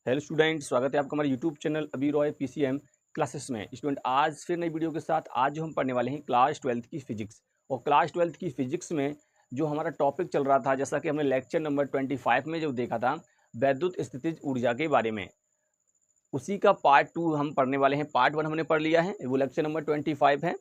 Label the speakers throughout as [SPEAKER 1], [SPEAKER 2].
[SPEAKER 1] Hello student, स्वागत है आपका हमारे यूट्यूब चैनल अभी रॉय पीसीएम क्लासेस में। स्टूडेंट, आज फिर नई वीडियो के साथ आज जो हम पढ़ने वाले हैं क्लास 12th की फिजिक्स। और क्लास 12th की फिजिक्स में जो हमारा टॉपिक चल रहा था, जैसा कि हमने लेक्चर नंबर 25 में जो देखा था वैद्युत स्थितिज ऊर्जा के बारे में, उसी का पार्ट 2 हम पढ़ने वाले हैं। पार्ट 1 हमने पढ़ लिया है, वो लेक्चर नंबर 25 है।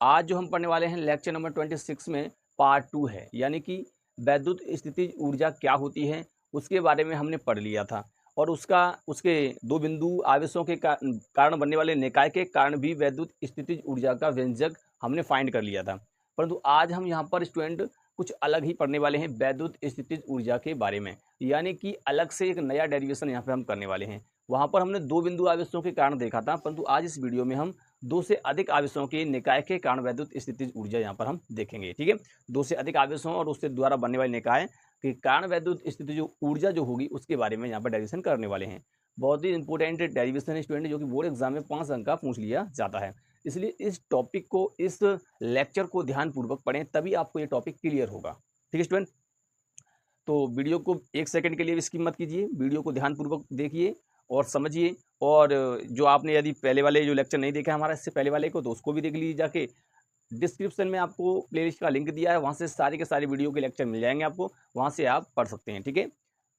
[SPEAKER 1] आज जो हम पढ़ने वाले हैं लेक्चर नंबर 26 में पार्ट 2 है, यानी कि वैद्युत स्थितिज ऊर्जा क्या होती है उसके बारे में हमने पढ़ लिया था। और उसके दो बिंदु आवेशों के कारण बनने वाले निकाय के कारण भी वैद्युत स्थितिज ऊर्जा का व्यंजक हमने फाइंड कर लिया था। परंतु आज हम यहाँ पर स्टूडेंट कुछ अलग ही पढ़ने वाले हैं वैद्युत स्थितिज ऊर्जा के बारे में, यानी कि अलग से एक नया डेरिवेशन यहाँ पे हम करने वाले हैं। वहाँ पर हमने दो बिंदु आवेशों के कारण देखा था, परंतु आज इस वीडियो में हम दो से अधिक आवेशों के निकाय के कारण वैद्युत स्थितिज ऊर्जा यहाँ पर हम देखेंगे। ठीक है, दो से अधिक आवेशों और उससे द्वारा बनने वाले निकाय के कारण वैद्युत स्थितिज ऊर्जा जो होगी उसके बारे में यहाँ पर डेरिवेशन करने वाले हैं। बहुत ही इंपॉर्टेंट डेरिवेशन स्टूडेंट, जो कि बोर्ड एग्जाम में 5 अंक का पूछ लिया जाता है। इसलिए इस टॉपिक को, इस लेक्चर को ध्यानपूर्वक पढ़ें, तभी आपको ये टॉपिक क्लियर होगा। ठीक है स्टूडेंट, तो वीडियो को 1 सेकंड के लिए भी स्किप मत कीजिए, वीडियो को ध्यानपूर्वक देखिए और समझिए। और जो आपने यदि पहले वाले जो लेक्चर नहीं देखा हमारा इससे पहले वाले को, तो उसको भी देख लीजिए जाके। डिस्क्रिप्शन में आपको प्लेलिस्ट का लिंक दिया है, वहाँ से सारे के सारे वीडियो के लेक्चर मिल जाएंगे आपको, वहाँ से आप पढ़ सकते हैं। ठीक है,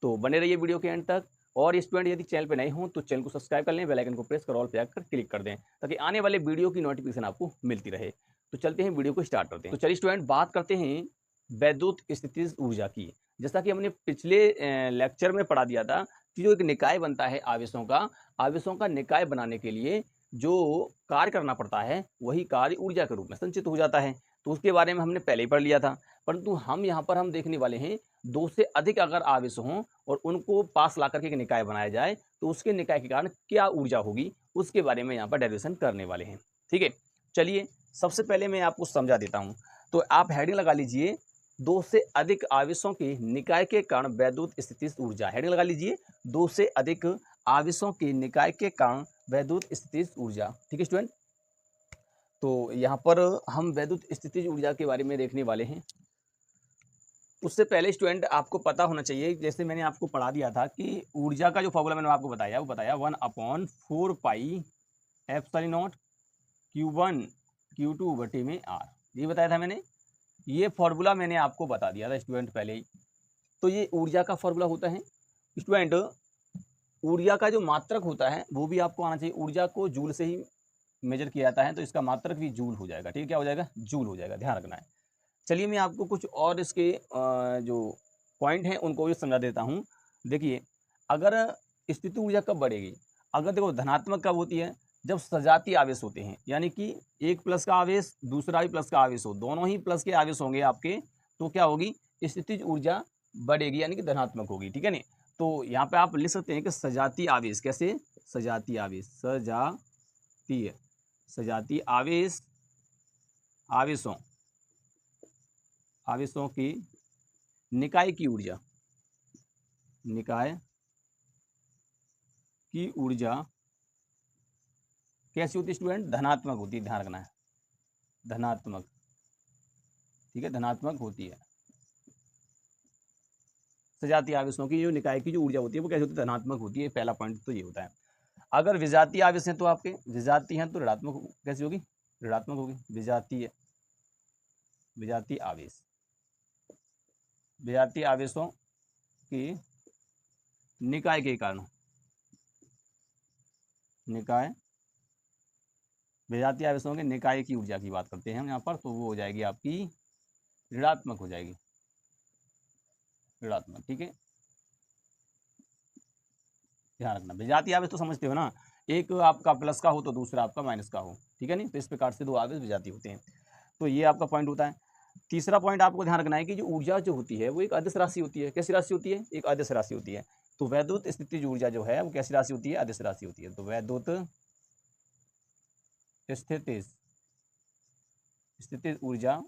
[SPEAKER 1] तो बने रहिए वीडियो के एंड तक। और स्टूडेंट, यदि चैनल पे नए हो तो चैनल को सब्सक्राइब कर लें, बेल आइकन को प्रेस कर ऑल पे आकर क्लिक कर दें, ताकि आने वाले वीडियो की नोटिफिकेशन आपको मिलती रहे। तो चलते हैं, वीडियो को स्टार्ट करते हैं। तो चलिए स्टूडेंट, बात करते हैं वैद्युत स्थितिज ऊर्जा की। जैसा कि हमने पिछले लेक्चर में पढ़ा दिया था कि जो एक निकाय बनता है आवेशों का निकाय बनाने के लिए जो कार्य करना पड़ता है वही कार्य ऊर्जा के रूप में संचित हो जाता है। तो उसके बारे में हमने पहले ही पढ़ लिया था, परंतु हम यहाँ पर हम देखने वाले हैं दो से अधिक अगर आवेश हों और उनको पास ला करके एक निकाय बनाया जाए तो उसके निकाय के कारण क्या ऊर्जा होगी उसके बारे में यहाँ पर डेरिवेशन करने वाले हैं। ठीक है, चलिए सबसे पहले मैं आपको समझा देता हूँ। तो आप हेडिंग लगा लीजिए, दो से अधिक आवेशों के निकाय के कारण वैद्युत स्थितिज ऊर्जा। हेडिंग लगा लीजिए, दो से अधिक आवेशों के निकाय के कारण वैद्युत स्थितिज ऊर्जा। ठीक है स्टूडेंट, तो यहाँ पर हम वैद्युत स्थितिज ऊर्जा के बारे में देखने वाले हैं। उससे पहले स्टूडेंट आपको पता होना चाहिए, जैसे मैंने आपको पढ़ा दिया था कि ऊर्जा का जो फॉर्मूला मैंने आपको बताया वो बताया 1/4 pi epsilon not Q1 Q2 बटे में R, ये बताया था मैंने। ये फॉर्मूला मैंने आपको बता दिया था स्टूडेंट पहले ही। तो ये ऊर्जा का फॉर्मूला होता है स्टूडेंट। ऊर्जा का जो मात्रक होता है वो भी आपको आना चाहिए। ऊर्जा को जूल से ही मेजर किया जाता है, तो इसका मात्रक भी जूल हो जाएगा। ठीक है, क्या हो जाएगा? जूल हो जाएगा, ध्यान रखना है। चलिए मैं आपको कुछ और इसके जो पॉइंट हैं उनको भी समझा देता हूँ। देखिए, अगर स्थिति ऊर्जा कब बढ़ेगी, अगर देखो धनात्मक कब होती है, जब सजातीय आवेश होते हैं, यानी कि एक प्लस का आवेश दूसरा भी प्लस का आवेश हो, दोनों ही प्लस के आवेश होंगे आपके, तो क्या होगी? स्थितिज ऊर्जा बढ़ेगी, यानी कि धनात्मक होगी। ठीक है नहीं? तो यहाँ पे आप लिख सकते हैं कि सजातीय आवेश। कैसे? सजातीय आवेश, सजातीय आवेश, आवेशों की निकाय की ऊर्जा, कैसी होती है स्टूडेंट? धनात्मक होती है, ध्यान रखना है, धनात्मक। ठीक है, धनात्मक होती है। सजातीय आवेशों की जो निकाय की जो ऊर्जा होती है वो कैसी होती है? धनात्मक होती है। पहला पॉइंट तो ये होता है। अगर विजातीय आवेश हैं तो आपके विजातीय हैं तो ऋणात्मक कैसी होगी? ऋणात्मक होगी। विजातीय आवेशों की निकाय के कारण, विजातीय आवेशों के निकाय की ऊर्जा की बात करते हैं हम यहाँ पर, तो वो हो जाएगी आपकी ऋणात्मक हो जाएगी, ऋणात्मक। ठीक है, ध्यान रखना। विजातीय आवेश तो समझते हो ना, एक आपका प्लस का हो तो दूसरा आपका माइनस का हो। ठीक है नहीं? तो इस प्रकार से दो आवेश विजातीय होते हैं। तो ये आपका पॉइंट होता है। तीसरा पॉइंट आपको ध्यान रखना है कि जो ऊर्जा जो होती है वो एक अदिश राशि होती है। कैसी राशि होती है? एक अदिश राशि होती है। तो वैद्युत स्थितिज ऊर्जा जो है वो कैसी राशि होती है? अदिश राशि होती है। तो वैद्युत स्थितिज ऊर्जा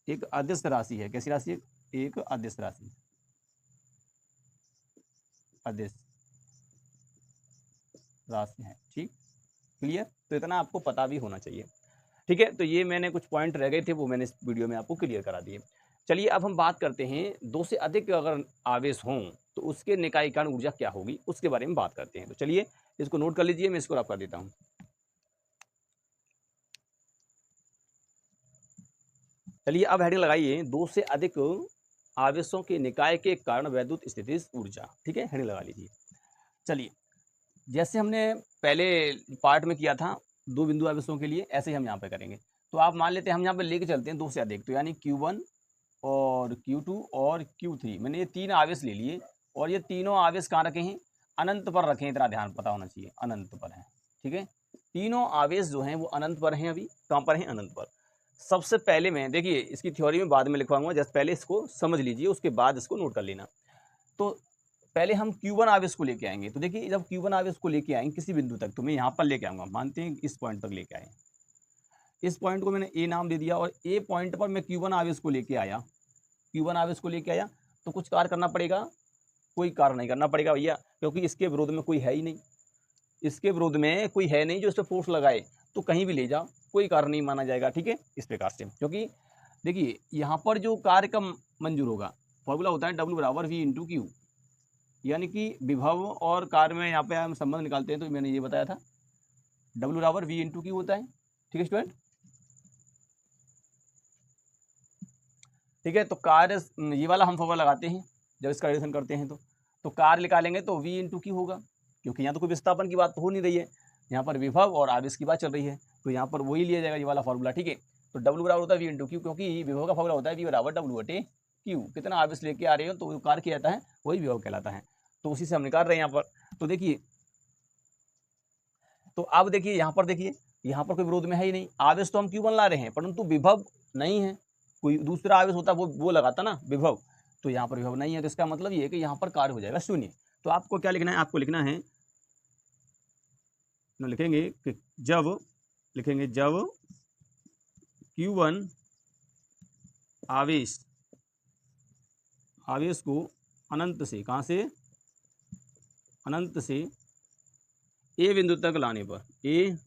[SPEAKER 1] एक अदिश राशि है। कैसी राशि है? एक अदिश राशि, अदिश राशि है। ठीक, क्लियर? तो इतना आपको पता भी होना चाहिए। ठीक है, तो ये मैंने कुछ पॉइंट रह गए थे वो मैंने इस वीडियो में आपको क्लियर करा दिए। चलिए अब हम बात करते हैं दो से अधिक अगर आवेश हों तो उसके निकाय कारण ऊर्जा क्या होगी, उसके बारे में बात करते हैं। तो चलिए इसको नोट कर लीजिए, मैं इसको रफ कर देता हूँ। चलिए अब हेडिंग लगाइए, दो से अधिक आवेशों के निकाय के कारण वैद्युत स्थितिज ऊर्जा। ठीक है, हेडिंग लगा लीजिए। चलिए जैसे हमने पहले पार्ट में किया था दो बिंदु आवेशों के लिए, ऐसे ही हम यहाँ पे करेंगे। तो आप मान लेते हैं हम यहाँ पे लेके चलते हैं दो से अधिक, तो यानी Q1 और Q2 और Q3, मैंने ये तीन आवेश ले लिए और ये तीनों आवेश कहाँ रखे हैं, अनंत पर रखे हैं, इतना ध्यान पता होना चाहिए, अनंत पर है। ठीक है, तीनों आवेश जो हैं वो अनंत पर हैं, अभी कहाँ पर हैं, अनंत पर। सबसे पहले मैं देखिए इसकी थ्योरी में बाद में लिखवाऊंगा, जस्ट पहले इसको समझ लीजिए, उसके बाद इसको नोट कर लेना। तो पहले हम Q1 आवेश को लेके आएंगे। तो देखिए जब Q1 आवेश को लेके आएंगे किसी बिंदु तक, तो मैं यहाँ पर लेके आऊंगा, मानते हैं इस पॉइंट तक लेके आए, इस पॉइंट को मैंने ए नाम दे दिया और ए पॉइंट पर मैं Q1 आवेश को लेके आया, Q1 आवेश को लेके आया तो कुछ कार्य करना पड़ेगा, कोई कार्य नहीं करना पड़ेगा भैया, क्योंकि इसके विरोध में कोई है ही नहीं, इसके विरोध में कोई है नहीं जो इस पर फोर्स लगाए, तो कहीं भी ले जाओ कोई कार्य नहीं माना जाएगा। ठीक है, इस प्रकार से, क्योंकि देखिए यहाँ पर जो कार्य का मंजूर होगा, फॉर्मूला होता है W बराबर V इंटू क्यू, यानी कि विभव और कार्य में यहाँ पे हम संबंध निकालते हैं, तो मैंने ये बताया था W बराबर V इंटू क्यू होता है। ठीक है स्टूडेंट, ठीक है, तो कार्य ये वाला हम फॉर्मूला लगाते हैं जब इसका एडिशन करते हैं, तो कार्य निकालेंगे तो V इंटू क्यू होगा, क्योंकि यहाँ तो कोई विस्थापन की बात हो नहीं रही है, यहाँ पर विभव और आवेश की बात चल रही है, तो यहाँ पर वही लिया जाएगा ये वाला फॉर्मूला। ठीक है, तो W बराबर होता है V इंटू क्यू, क्योंकि विभव का फॉर्मूला होता है V बराबर W बटे क्यू, कितना आवेश लेके आ रहे हो तो कार्य किया जाता है वही विभव कहलाता है, तो उसी से हम निकाल रहे हैं यहाँ पर। तो देखिए, तो अब देखिए यहाँ पर, देखिए यहाँ पर कोई विरोध में है ही नहीं, आवेश तो हम Q1 ला रहे हैं परंतु विभव नहीं है, कोई दूसरा आवेश होता वो लगाता ना विभव, तो यहाँ पर विभव नहीं है, तो इसका मतलब ये है कि यहाँ पर कार्य हो जाएगा शून्य। तो आपको क्या लिखना है, आपको लिखना है, लिखेंगे कि जब Q1 आवेश को अनंत से, कहाँ से, अनंत से ए बिंदु तक लाने पर, ए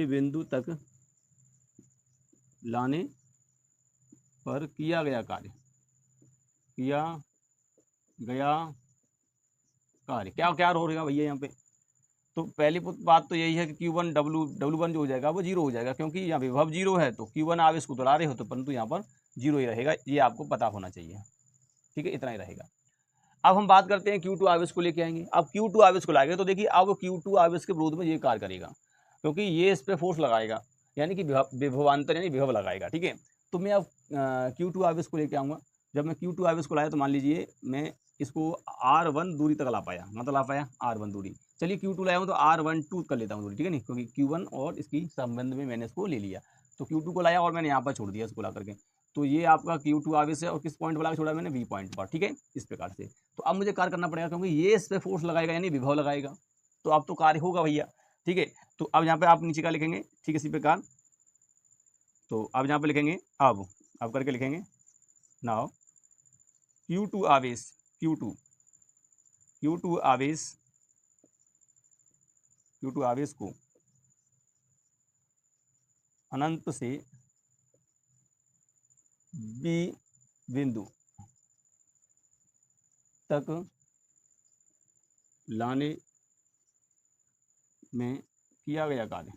[SPEAKER 1] बिंदु तक लाने पर किया गया कार्य, क्या क्या हो रहेगा भैया यहाँ पे। तो पहली बात तो यही है कि Q1 W1 जो हो जाएगा वो जीरो हो जाएगा, क्योंकि यहाँ विभव जीरो है, तो Q1 आवेश को दोहरा रहे हो तो परंतु यहाँ पर जीरो ही रहेगा, ये आपको पता होना चाहिए। ठीक है, इतना ही रहेगा। अब हम बात करते हैं Q2 आवेश को लेके आएंगे। अब Q2 आवेश को लाएंगे तो देखिए अब Q2 आवेश के विरोध में ये कार्य करेगा, क्योंकि ये इस पर फोर्स लगाएगा, यानी कि विभवांतर यानी विभव लगाएगा। ठीक है, तो मैं अब Q2 आवेश को लेके आऊँगा। जब मैं Q2 आवेश को लाया तो मान लीजिए मैं इसको R1 दूरी तक ला पाया, मतलब ला पाया R1 दूरी। चलिए Q2 लाया हूँ तो R12 कर लेता हूँ दूरी, ठीक है नहीं, क्योंकि Q1 और इसकी संबंध में मैंने इसको ले लिया, तो Q2 को लाया और मैंने यहाँ पर छोड़ दिया इसको ला करके। तो ये आपका Q2 आवेश है और किस पॉइंट पर ला छोड़ा मैंने, V पॉइंट पर। ठीक है, इस प्रकार से। तो अब मुझे कार्य करना पड़ेगा, क्योंकि ये इस पर फोर्स लगाएगा यानी विभव लगाएगा, तो अब तो कार्य होगा भैया। ठीक है, तो अब यहाँ पे आप नीचे का लिखेंगे, ठीक है, इसी प्रकार। तो अब यहाँ पे लिखेंगे, अब करके लिखेंगे नाउ Q2 आवेश, Q2 आवेश को अनंत से B बिंदु तक लाने में किया गया कार्य,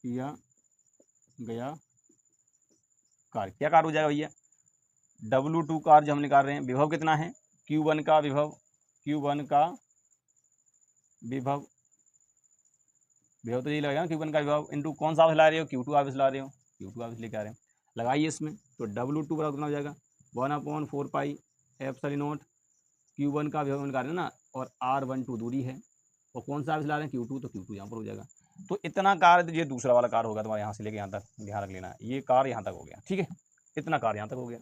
[SPEAKER 1] क्या कार्य हो जाएगा भैया, W2 कार्य हम निकाल रहे हैं, विभव कितना है, Q1 का विभव, तो यही लगेगा Q1 का विभव इंटू कौन सा आवेश ला रहे हो, Q2 आवेश ला रहे हो, Q2 आवेश लेके आ रहे हैं, लगाइए इसमें। तो W2 बराबर कितना हो जाएगा, 1/4 पाई एप्सिलॉन Q1 का विभव निकाल रहे हैं ना, और R12 दूरी है, और कौन सा आवेश ला रहे हैं, Q2, तो Q2 यहाँ पर हो जाएगा। तो इतना कार्य, ये दूसरा वाला कार्य होगा तुम्हारे यहाँ से लेके यहाँ तक, ध्यान रख लेना, ये कार्य यहाँ तक हो गया। ठीक है, इतना कार्य यहाँ तक हो गया।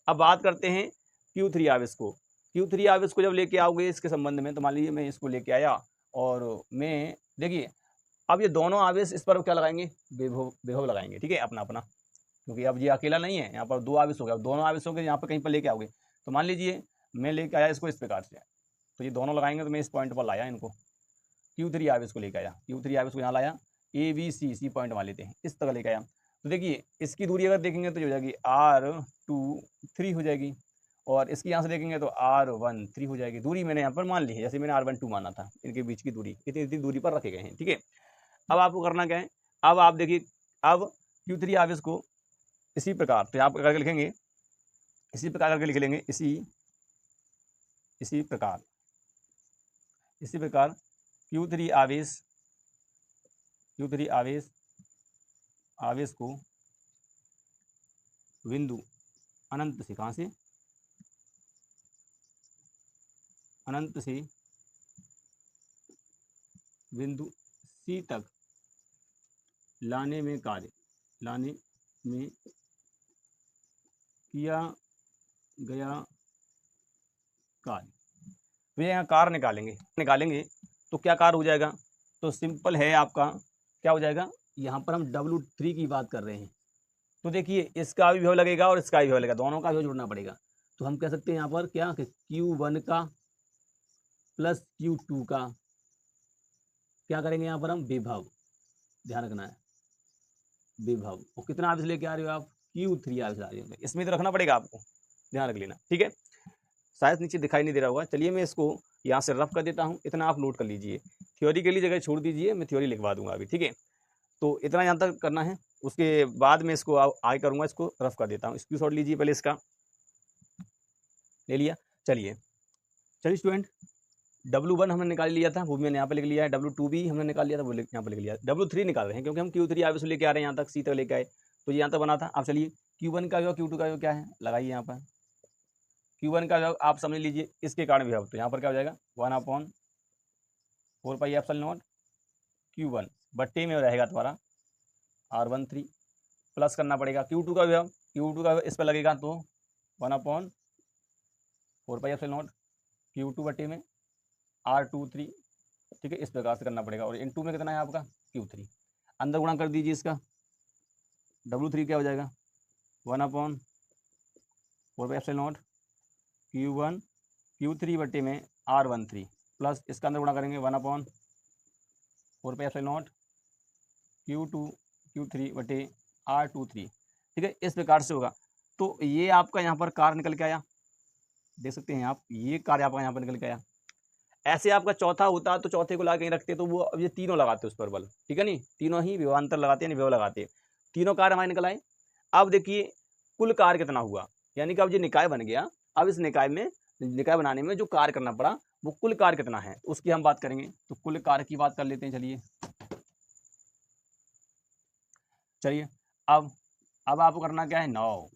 [SPEAKER 1] अब बात करते हैं Q3 आवेश को। Q3 आवेश को जब लेके आओगे इसके संबंध में, तो मान लीजिए मैं इसको लेके आया और मैं देखिए अब ये दोनों आवेश इस पर क्या लगाएंगे, विभव लगाएंगे। ठीक है, अपना अपना, क्योंकि अब ये अकेला नहीं है, यहाँ पर दो आवेश हो गया, दोनों आवेशों के यहाँ पर कहीं पर लेके आओगे। तो मान लीजिए मैं लेके आया इसको इस प्रकार से, तो ये दोनों लगाएंगे, तो मैं इस पॉइंट पर लाया इनको, Q3 आवेश को लेके आया, Q3 आवेश को यहाँ लाया, ABC पॉइंट मान लेते हैं, इस तरह लेके आया। तो देखिए इसकी दूरी अगर देखेंगे तो हो जाएगी R23 हो जाएगी, और इसकी यहाँ से देखेंगे तो R13 हो जाएगी। दूरी मैंने यहाँ पर मान ली है, जैसे मैंने R12 माना था, इनके बीच की दूरी इतनी इतनी दूरी पर रखे गए हैं, ठीक है। अब आपको करना क्या है, अब आप देखिए, अब Q3 आवेश को इसी प्रकार, तो आप करके लिखेंगे, इसी प्रकार करके लिख लेंगे, इसी प्रकार Q3 आवेश को बिंदु अनंत से, कहाँ से, अनंत से बिंदु C तक लाने में किया गया कार्य। तो ये यहाँ कार्य निकालेंगे तो क्या कार्य हो जाएगा, तो सिंपल है आपका, क्या हो जाएगा, यहाँ पर हम W3 की बात कर रहे हैं, तो देखिए इसका भी विभव लगेगा और इसका भी विभव लगेगा, दोनों का विभव जोड़ना पड़ेगा। तो हम कह सकते हैं यहाँ पर क्या कि Q1 का प्लस Q2 का क्या करेंगे, यहाँ पर हम विभव, ध्यान रखना है, विभव, और कितना आवेश लेके आ रहे हो आप, Q3 आवेश आ रही हो, इसमें तो रखना पड़ेगा आपको, ध्यान रख लेना, ठीक है। शायद नीचे दिखाई नहीं दे रहा होगा, चलिए मैं इसको यहाँ से रफ कर देता हूँ, इतना आप नोट कर लीजिए, थ्योरी के लिए जगह छोड़ दीजिए, मैं थ्योरी लिखवा दूंगा अभी, ठीक है। तो इतना यहाँ तक करना है, उसके बाद में इसको आगे करूँगा, इसको रफ कर देता हूँ। स्क्रीनशॉट लीजिए पहले, इसका ले लिया, चलिए स्टूडेंट, W1 हमने निकाल लिया था, वो भी मैंने यहाँ पे लिख लिया है, W2 भी हमने निकाल लिया था, वो यहाँ पे लिख लिया, W3 निकाल रहे हैं क्योंकि हम Q3 आवेश लेके आ रहे हैं, यहाँ तक C तक लेके आए, तो ये यहाँ तक बना था। अब चलिए Q1 का विभव, Q2 का विभव क्या है, लगाइए यहाँ पर। Q1 का विभव आप समझ लीजिए, इसके कारण विभव, तो यहाँ पर क्या हो जाएगा 1/4 पाई एप्सिलॉन नॉट Q1 बट्टे में रहेगा तुम्हारा R13, प्लस करना पड़ेगा Q2 का विभव, इस पर लगेगा तो 1/4 पाई एप्सिलॉन नॉट Q2 बट्टे में R23, ठीक है, इस प्रकार से करना पड़ेगा। और इन2 में कितना है आपका Q3, अंदर गुणा कर दीजिए इसका, W3 क्या हो जाएगा 1/4 पाई एप्सिलॉन नॉट Q3 बट्टे में R13, प्लस इसका अंदर गुणा करेंगे 1/4 पाई एप्सिलॉन नॉट Q3 बटे R23, ठीक है, इस प्रकार से होगा। तो ये आपका यहाँ पर कार्य निकल के आया, देख सकते हैं आप, ये कार्य आपका यहाँ पर निकल के आया। ऐसे आपका चौथा होता तो चौथे को ला के रखते, तो वो अब ये तीनों लगाते उस पर बल, ठीक है, नहीं, तीनों ही विभवांतर लगाते हैं, विभव लगाते, तीनों कार्य हमारे निकल आए। अब देखिए कुल कार्य कितना हुआ, यानी कि अब ये निकाय बन गया, अब इस निकाय बनाने में जो कार्य करना पड़ा वो कुल कार्य कितना है, उसकी हम बात करेंगे। तो कुल कार्य की बात कर लेते हैं, चलिए अब आपको करना क्या है, 9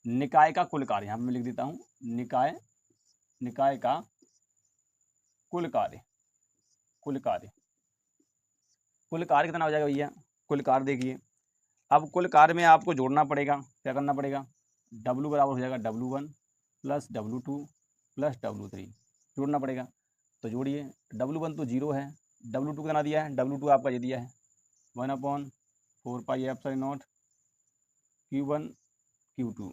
[SPEAKER 1] निकाय का कुल कार्य, यहाँ पे मैं लिख देता हूँ, निकाय का कुल कार्य कितना हो जाएगा भैया, कुल कार्य देखिए, अब कुल कार्य में आपको जोड़ना पड़ेगा, क्या करना पड़ेगा, W बराबर हो जाएगा W1 plus W2 plus W3, जोड़ना पड़ेगा, तो जोड़िए, W1 तो 0 है, W2 कितना दिया है, W2 आपका ये दिया है 1/4 pi epsilon not Q1 Q2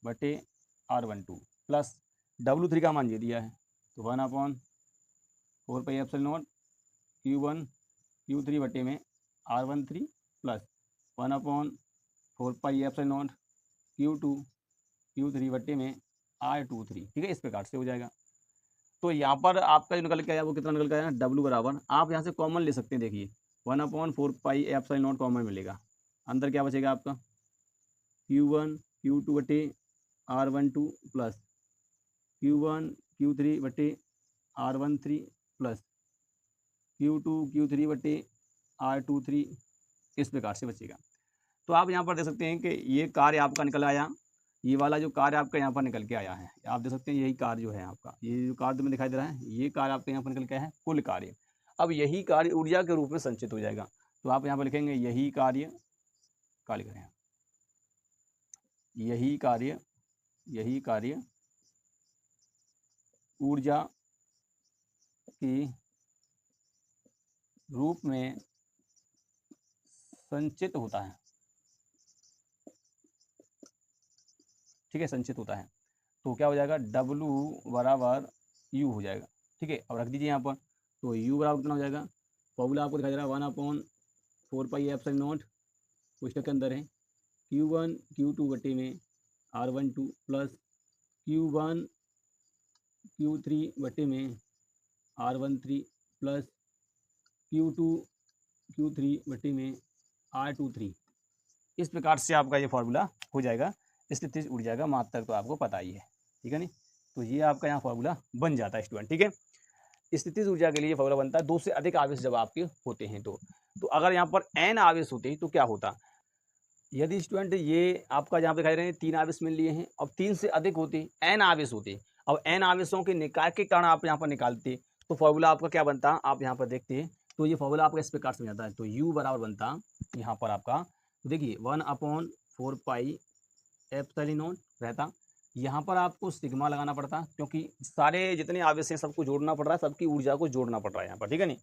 [SPEAKER 1] बटे R12 प्लस W3 का मान ये दिया है, तो 1/4 pi epsilon not Q1 Q3 बटे में R13 plus 1/4 pi epsilon not Q2 Q3 बटे में R23, ठीक है, इस प्रकार से हो जाएगा। तो यहाँ पर आपका जो निकल के आया वो कितना निकल के आया, W बराबर, आप यहाँ से कॉमन ले सकते हैं, देखिए 1/4 पाई एप्सिलॉन नॉट कॉमन मिलेगा, अंदर क्या बचेगा आपका Q1 Q2 बटे R12 प्लस Q1 Q3 बटे R13 प्लस Q2 Q3 बटे R23, इस प्रकार से बचेगा। तो आप यहाँ पर देख सकते हैं कि ये कार्य आपका निकल आया, ये वाला जो कार्य आपका यहाँ पर निकल के आया है, आप देख सकते हैं यही कार्य जो है आपका, ये जो कार्य में दिखाई दे रहा है, ये कार्य आपके यहाँ पर निकल के आया है कुल कार्य। अब यही कार्य ऊर्जा के रूप में संचित हो जाएगा, तो आप यहाँ पर लिखेंगे यही कार्य, लिख रहे हैं यही कार्य ऊर्जा के रूप में संचित होता है, ठीक है, संचित होता है। तो क्या हो जाएगा, W बराबर U हो जाएगा, ठीक है। अब रख दीजिए यहाँ पर, तो U बराबर कितना हो जाएगा, फॉर्मूला आपको दिखाई दे रहा है 1/4 4πε0 कोष्टक के अंदर है Q1 Q2 बटे में R12 प्लस Q1 Q3 बटे में R13 प्लस Q2 Q3 बटे में R23। इस प्रकार से आपका ये फार्मूला हो जाएगा। स्थितिज ऊर्जा का मात्रक तो आपको पता ही है, ठीक है नहीं। तो ये आपका यहाँ फार्मूला बन जाता है स्टूडेंट, ठीक है। स्थितिज ऊर्जा के लिए फार्मूला बनता है 2 से अधिक आवेश जब आपके होते हैं तो अगर यहाँ पर n आवेश होते तो क्या होता। यदि स्टूडेंट ये आपका जहाँ पे दिखाई रहे हैं 3 आवेश मिल लिए हैं, अब 3 से अधिक होते n आवेश होते, अब n आवेशों के निकाय के कारण आप यहाँ पर निकालते तो फार्मूला आपका क्या बनता, आप यहाँ पर देखते हैं तो ये फार्मूला आपका इस प्रकार से जाता है। तो u बराबर बनता यहाँ पर आपका, देखिए 1/4πε0 रहता। यहाँ पर आपको सिग्मा लगाना पड़ता क्योंकि सारे जितने आवेश हैं सबको जोड़ना पड़ रहा है, सबकी ऊर्जा को जोड़ना पड़ रहा है यहाँ पर, ठीक है नहीं।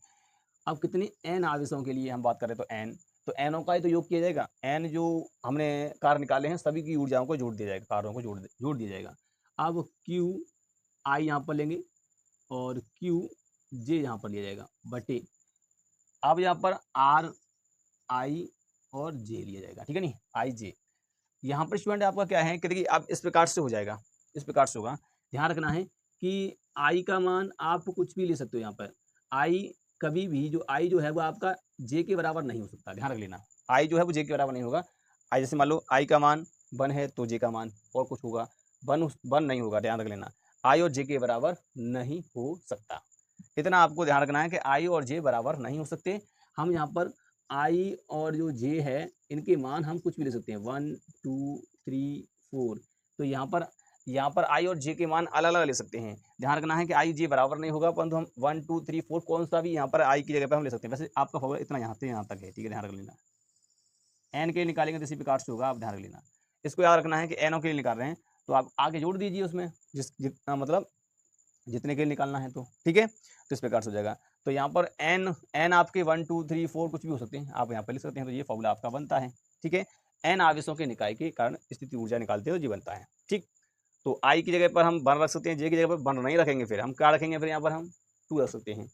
[SPEAKER 1] अब कितने n आवेशों के लिए हम बात करें तो nों का ही तो योग किया जाएगा। n जो हमने कार्य निकाले हैं सभी की ऊर्जाओं को जोड़ दिया जाएगा, कार्यों को जोड़ दिया जाएगा। अब q i यहाँ पर लेंगे और q j यहाँ पर लिया जाएगा बटे, अब यहाँ पर r i और j लिया जाएगा, ठीक है नहीं, i j। यहाँ पर स्टूडेंट आपका क्या है कि देखिए अब इस प्रकार से हो जाएगा, इस प्रकार से होगा। ध्यान रखना है कि i का मान आप कुछ भी ले सकते हो। यहाँ पर i कभी भी जो i जो है वो आपका j के बराबर नहीं हो सकता, ध्यान रख लेना। i जो है वो j के बराबर नहीं होगा। i जैसे मान लो i का मान 1 है तो j का मान और कुछ होगा, 1 नहीं होगा, ध्यान रख लेना। i और j के बराबर नहीं हो सकता, इतना आपको ध्यान रखना है कि i और j बराबर नहीं हो सकते। हम यहाँ पर i और जो j है इनके मान हम कुछ भी ले सकते हैं 1 2 3 4। तो यहाँ पर i और j के मान अलग अलग ले सकते हैं। ध्यान रखना है कि i j बराबर नहीं होगा, परंतु हम 1 2 3 4 कौन सा भी यहाँ पर i की जगह पर हम ले सकते हैं। वैसे आपका फॉर्मूला इतना यहाँ से यहाँ तक है, ठीक है, ध्यान रख लेना। n के लिए निकालेंगे तो इसी प्रकार से होगा, आप ध्यान रख लेना। इसको याद रखना है कि n के लिए निकाल रहे हैं तो आप आगे जोड़ दीजिए उसमें जितना मतलब जितने के लिए निकालना है, तो ठीक है। तो इस प्रकार से हो जाएगा। तो यहाँ पर n आपके 1 2 3 4 कुछ भी हो सकते हैं, आप यहाँ पर लिख सकते हैं। तो ये फॉर्मूला आपका बनता है, ठीक है। n आवेशों के निकाय के कारण स्थिति ऊर्जा निकालते हो, ये बनता है, ठीक। तो i की जगह पर हम 1 रख सकते हैं, j की जगह पर 1 नहीं रखेंगे, फिर हम क्या रखेंगे, फिर यहाँ पर हम 2 रख सकते हैं।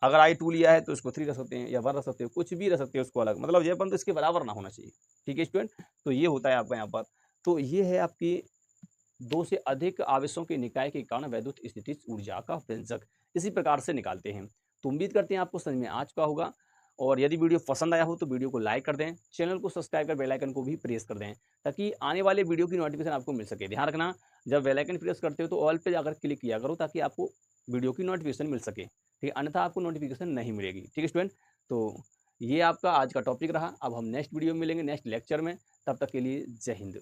[SPEAKER 1] अगर i 2 लिया है तो इसको 3 रख सकते हैं या 1 रख सकते हो, कुछ भी रख सकते हो उसको अलग, मतलब ये तो इसके बराबर ना होना चाहिए, ठीक है स्टूडेंट। तो ये होता है आपका यहाँ पर। तो ये है आपकी 2 से अधिक आवेशों के निकाय के कारण वैद्युत स्थितिज ऊर्जा का व्यंजक, इसी प्रकार से निकालते हैं। तो उम्मीद करते हैं आपको समझ में आ चुका होगा, और यदि वीडियो पसंद आया हो तो वीडियो को लाइक कर दें, चैनल को सब्सक्राइब कर बेल आइकन को भी प्रेस कर दें ताकि आने वाले वीडियो की नोटिफिकेशन आपको मिल सके। ध्यान रखना, जब बेल आइकन प्रेस करते हो तो ऑल पे जाकर क्लिक किया करो ताकि आपको वीडियो की नोटिफिकेशन मिल सके, ठीक है, अन्यथा आपको नोटिफिकेशन नहीं मिलेगी, ठीक है स्टूडेंट। तो ये आपका आज का टॉपिक रहा। अब हम नेक्स्ट वीडियो में मिलेंगे, नेक्स्ट लेक्चर में, तब तक के लिए जय हिंद।